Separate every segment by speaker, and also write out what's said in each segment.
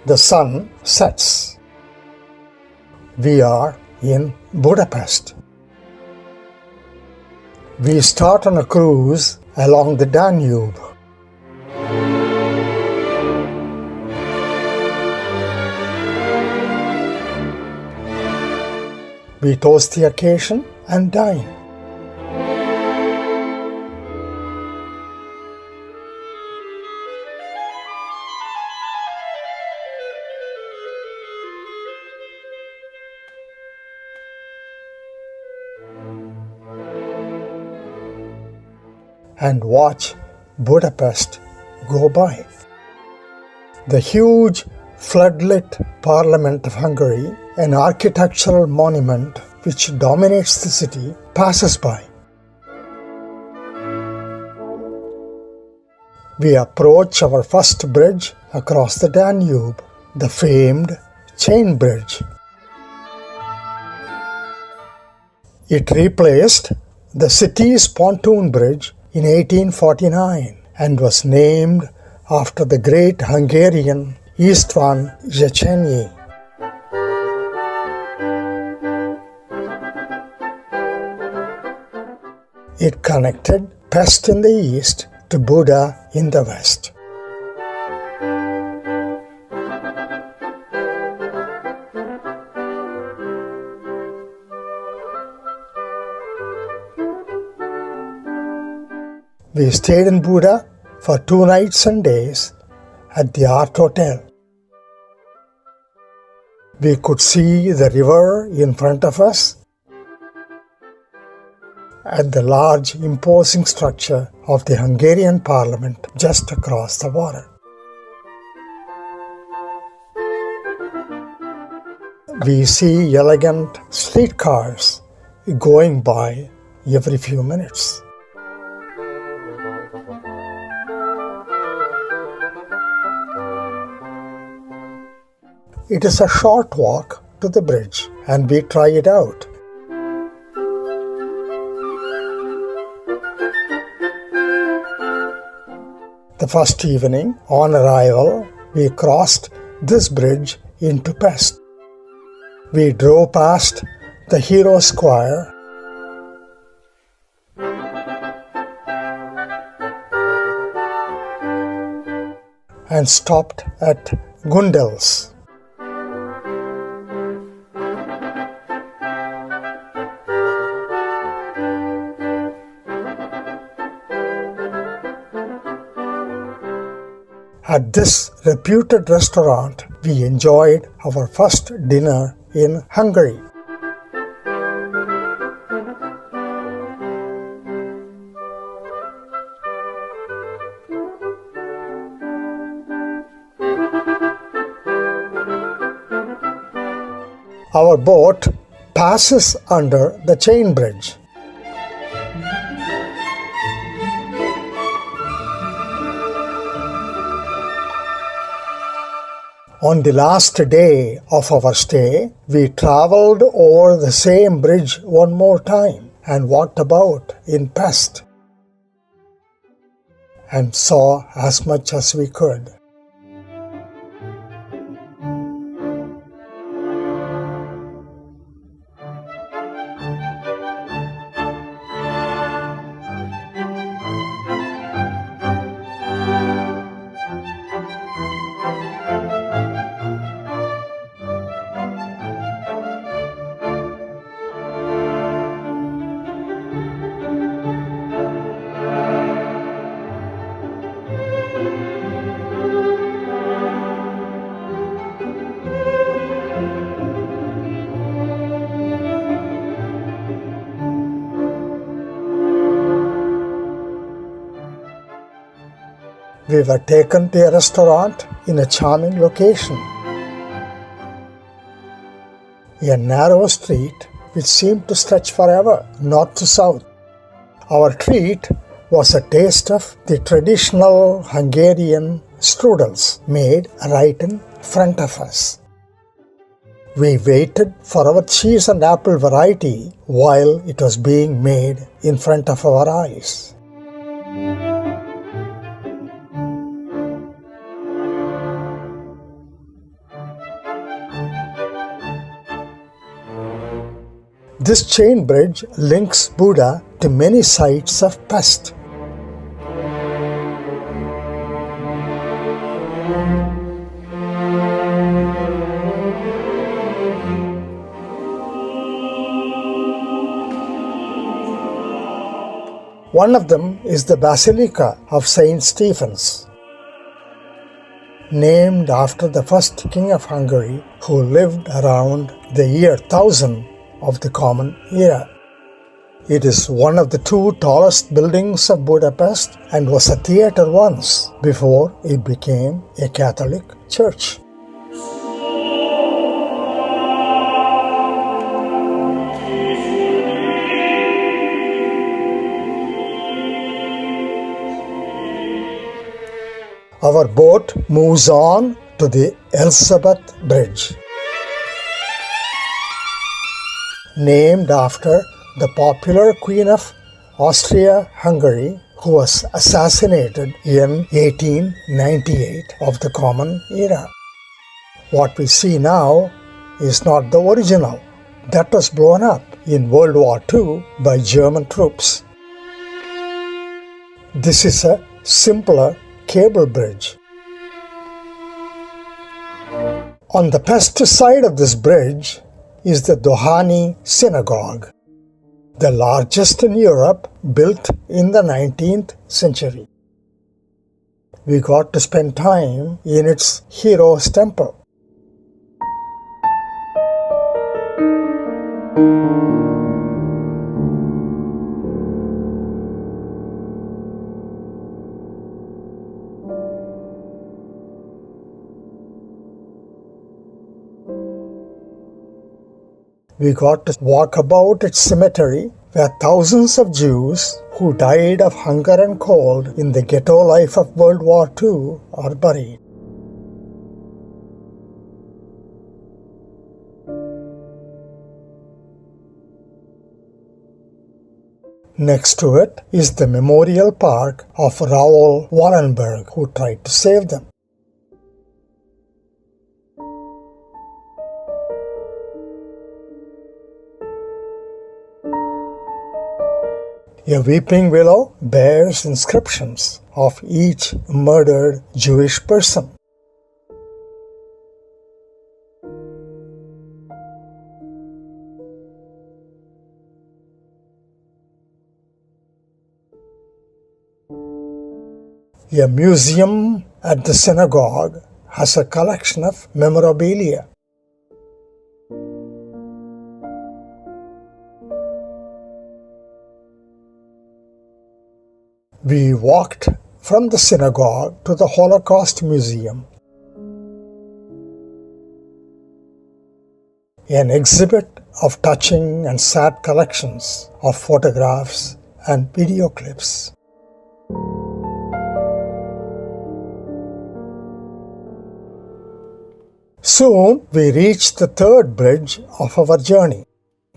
Speaker 1: the sun sets. We are in Budapest. We start on a cruise along the Danube. We toast the occasion and dine. And watch Budapest go by. The huge floodlit Parliament of Hungary, an architectural monument which dominates the city, passes by. We approach our first bridge across the Danube, the famed Chain Bridge. It replaced the city's pontoon bridge in 1849 and was named after the great Hungarian István Széchenyi. It connected Pest in the east to Buda in the west. We stayed in Buda for 2 nights and days at the Art Hotel. We could see the river in front of us and the large imposing structure of the Hungarian Parliament just across the water. We see elegant streetcars going by every few minutes. It is a short walk to the bridge, and we try it out. The first evening, on arrival, we crossed this bridge into Pest. We drove past the Hero Square and stopped at Gundel's. At this reputed restaurant, we enjoyed our first dinner in Hungary. Our boat passes under the Chain Bridge. On the last day of our stay, we traveled over the same bridge one more time and walked about in Pest and saw as much as we could. We were taken to a restaurant in a charming location. A narrow street which seemed to stretch forever, north to south. Our treat was a taste of the traditional Hungarian strudels made right in front of us. We waited for our cheese and apple variety while it was being made in front of our eyes. This chain bridge links Buda to many sites of Pest. One of them is the Basilica of Saint Stephen's, named after the first king of Hungary who lived around the year 1000 of the Common Era. It is one of the two tallest buildings of Budapest and was a theatre once before it became a Catholic church. Our boat moves on to the Elizabeth Bridge, named after the popular Queen of Austria-Hungary who was assassinated in 1898 of the Common Era. What we see now is not the original. That was blown up in World War II by German troops. This is a simpler cable bridge. On the Pest side of this bridge is the Dohani Synagogue, the largest in Europe, built in the 19th century. We got to spend time in its hero's temple. We got to walk about its cemetery where thousands of Jews who died of hunger and cold in the ghetto life of World War II are buried. Next to it is the memorial park of Raoul Wallenberg, who tried to save them. A weeping willow bears inscriptions of each murdered Jewish person. A museum at the synagogue has a collection of memorabilia. We walked from the synagogue to the Holocaust Museum, an exhibit of touching and sad collections of photographs and video clips. Soon we reached the third bridge of our journey.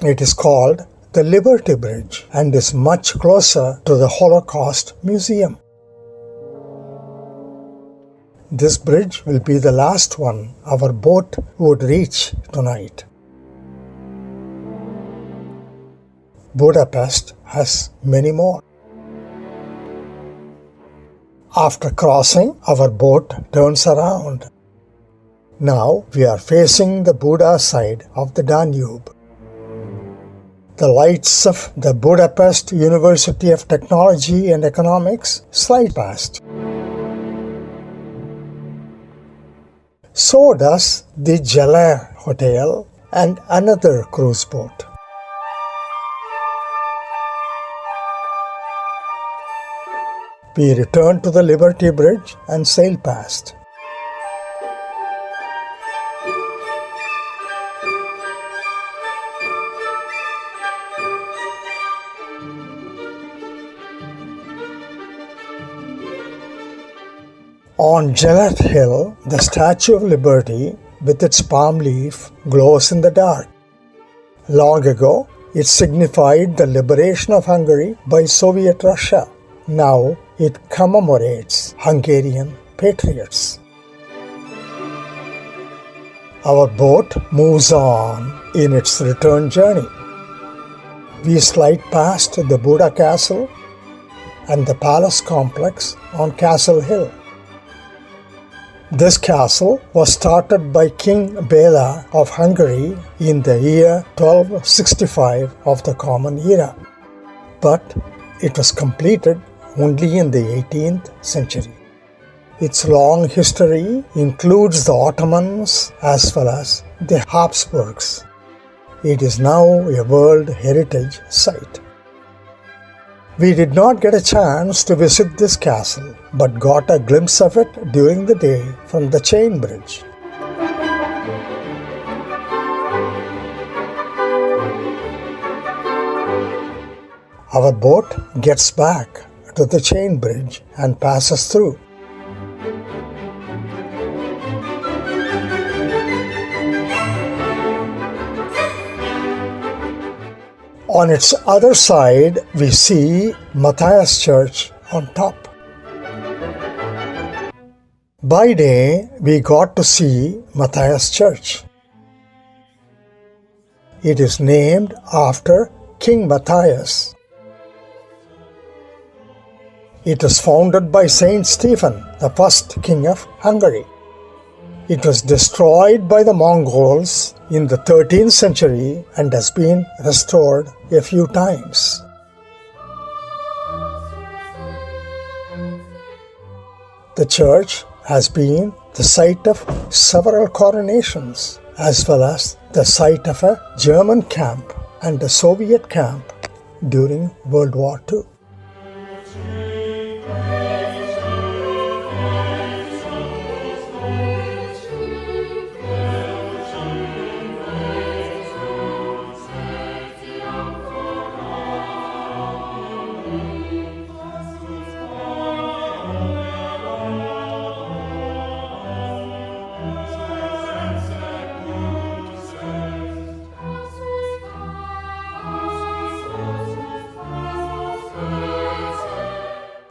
Speaker 1: It is called the Liberty Bridge and is much closer to the Holocaust Museum. This bridge will be the last one our boat would reach tonight. Budapest has many more. After crossing, our boat turns around. Now we are facing the Buda side of the Danube. The lights of the Budapest University of Technology and Economics slide past. So does the Jala Hotel and another cruise boat. We return to the Liberty Bridge and sail past. On Gillette Hill, the Statue of Liberty, with its palm leaf, glows in the dark. Long ago, it signified the liberation of Hungary by Soviet Russia. Now, it commemorates Hungarian patriots. Our boat moves on in its return journey. we slide past the Buda Castle and the palace complex on Castle Hill. This castle was started by King Bela of Hungary in the year 1265 of the Common Era, but it was completed only in the 18th century. Its long history includes the Ottomans as well as the Habsburgs. It is now a World Heritage Site. We did not get a chance to visit this castle, but got a glimpse of it during the day from the chain bridge. Our boat gets back to the chain bridge and passes through. On its other side, we see Matthias Church on top. By day, we got to see Matthias Church. It is named after King Matthias. It was founded by Saint Stephen, the first king of Hungary. It was destroyed by the Mongols in the 13th century and has been restored a few times. The church has been the site of several coronations, as well as the site of a German camp and a Soviet camp during World War II.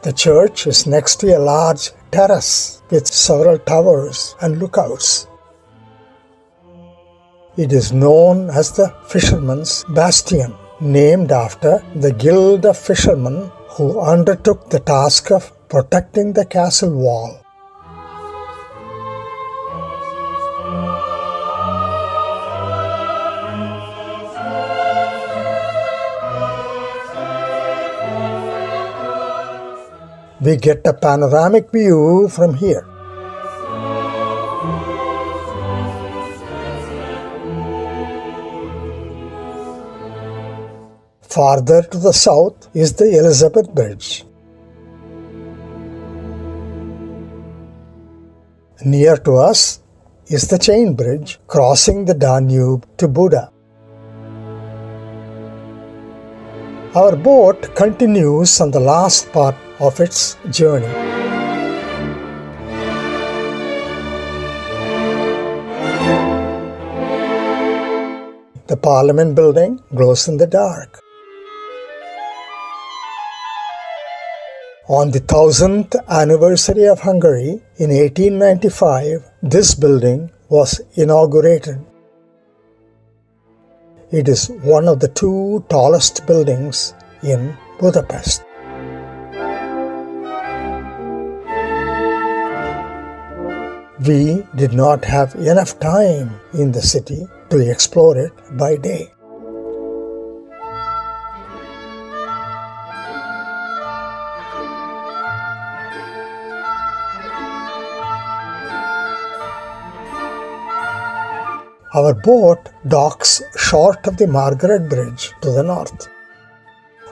Speaker 1: The church is next to a large terrace with several towers and lookouts. It is known as the Fisherman's Bastion, named after the guild of fishermen who undertook the task of protecting the castle wall. We get a panoramic view from here. Farther to the south is the Elizabeth Bridge. Near to us is the chain bridge crossing the Danube to Buda. Our boat continues on the last part of its journey. The Parliament building glows in the dark. On the 1000th anniversary of Hungary in 1895, this building was inaugurated. It is one of the two tallest buildings in Budapest. We did not have enough time in the city to explore it by day. Our boat docks short of the Margaret Bridge to the north.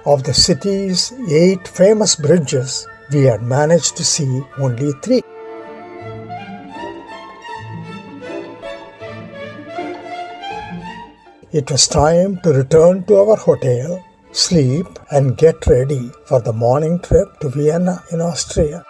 Speaker 1: Of the city's 8 famous bridges, we had managed to see only 3. It was time to return to our hotel, sleep, and get ready for the morning trip to Vienna in Austria.